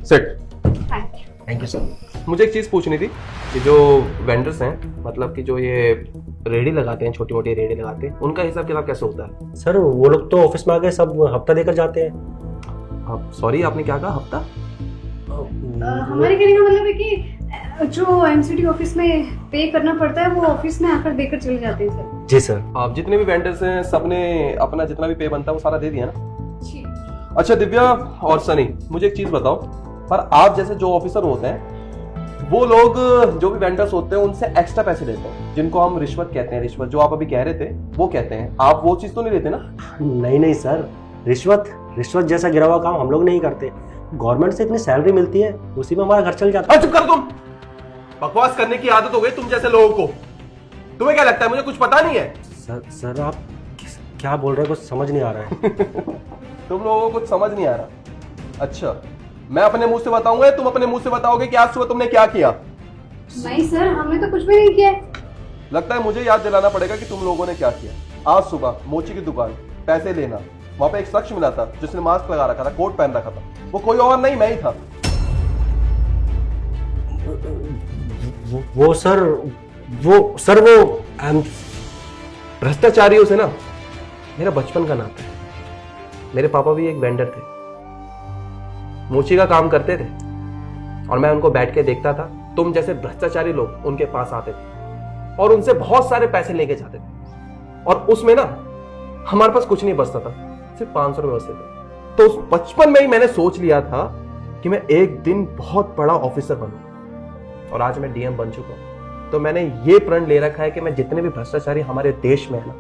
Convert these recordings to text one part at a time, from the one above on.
Set. Thank you sir. मुझे एक चीज़ पूछनी थी कि जो वेंडर्स हैं, मतलब कि जो ये रेडी लगाते हैं, छोटी मोटी रेडी लगाते हैं, उनका हिसाब किताब कैसे होता है? सर वो लोग तो ऑफिस में आके सब हफ्ता देकर जाते हैं। आप सॉरी, आपने क्या कहा? हफ्ता? हमारे कहने का मतलब है कि जो एमसीडी ऑफिस में पे करना पड़ता है वो ऑफिस में आकर देकर चले जाते हैं सर। जी सर। आप जितने भी वेंडर्स हैं सबने अपना जितना भी पे बनता है वो सारा दे दिया ना? जी। अच्छा दिव्या और सनी, मुझे एक चीज बताओ, पर आप जैसे जो ऑफिसर होते हैं वो लोग जो भी वेंडर्स होते हैं उनसे एक्स्ट्रा पैसे लेते हैं, जिनको हम रिश्वत कहते हैं। रिश्वत जो आप अभी कह रहे थे वो कहते हैं, आप वो चीज तो नहीं लेते ना? नहीं सर, रिश्वत जैसा गिरा हुआ काम हम लोग नहीं करते। गवर्नमेंट से इतनी सैलरी मिलती है, उसी में हमारा घर चल जाता है। चुप कर तुम। बकवास करने की आदत हो गई तुम जैसे लोगों को। तुम्हें क्या लगता है मुझे कुछ पता नहीं है? सर आप क्या बोल रहे हैं, कुछ समझ नहीं आ रहा है। तुम लोगों को कुछ समझ नहीं आ रहा? अच्छा, मैं अपने मुंह से बताऊंगा या तुम अपने मुंह से बताओगे कि आज सुबह तुमने क्या किया? नहीं सर, हमने तो कुछ भी नहीं किया। लगता है मुझे याद दिलाना पड़ेगा कि तुम लोगों ने क्या किया। आज सुबह मोची की दुकान पैसे लेना, वहां पे एक शख्स मिला था जिसने मास्क लगा रखा था, कोट पहन रखा था। वो कोई और नहीं, मैं ही था। वो भ्रष्टाचारियों से ना मेरा बचपन का नाता है। मेरे पापा भी एक वेंडर थे, मोची का काम करते थे, और मैं उनको बैठ के देखता था। तुम जैसे भ्रष्टाचारी लोग उनके पास आते थे और उनसे बहुत सारे पैसे लेके जाते थे, और उसमें ना हमारे पास कुछ नहीं बचता था, सिर्फ 500 रुपए बचते थे। तो उस बचपन में ही मैंने सोच लिया था कि मैं एक दिन बहुत बड़ा ऑफिसर बनूंगा, और आज मैं डीएम बन चुका हूं। तो मैंने ये प्रण ले रखा है कि मैं जितने भी भ्रष्टाचारी हमारे देश में है ना,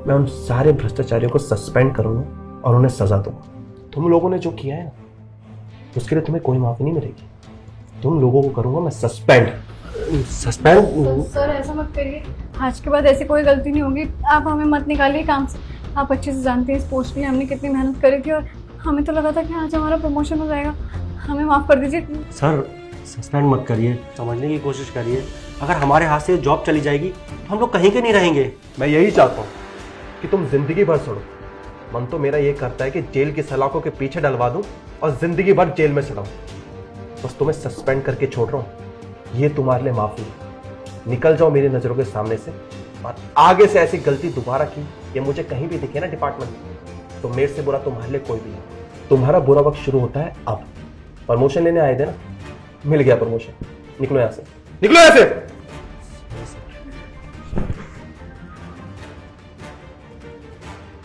मैं उन सारे भ्रष्टाचारियों को सस्पेंड करूंगा और उन्हें सजा दूंगा। तुम लोगों ने जो किया है ना, उसके लिए तुम्हें कोई माफी नहीं मिलेगी। तुम लोगों को करूंगा मैं सस्पेंड। सर ऐसा मत करिए, आज के बाद ऐसी कोई गलती नहीं होगी। आप हमें मत निकालिए काम से। आप अच्छे से जानते हैं इस पोस्ट के लिए हमने कितनी मेहनत करी थी, और हमें तो लगा था कि आज हमारा प्रमोशन हो जाएगा। हमें माफ कर दीजिए सर। सस्पेंड मत करिए, समझने की कोशिश करिए। अगर हमारे हाथ से जॉब चली जाएगी तो हम लोग कहीं के नहीं रहेंगे। मैं यही चाहता हूँ कि तुम जिंदगी भर सड़ो। मन तो मेरा ये करता है कि जेल की सलाखों के पीछे डलवा दूं और जिंदगी भर जेल में सड़ाऊं। बस तुम्हें सस्पेंड करके छोड़ रहा हूं, ये तुम्हारे लिए माफी है। निकल जाओ मेरी नजरों के सामने से, और आगे से ऐसी गलती दोबारा की ये मुझे कहीं भी दिखे ना डिपार्टमेंट में, तो मेरे से बुरा तुम्हारे लिए कोई भी नहीं। तुम्हारा बुरा वक्त शुरू होता है अब। प्रमोशन लेने आए थे ना, मिल गया प्रमोशन। निकलो यहां से, निकलो यहां से।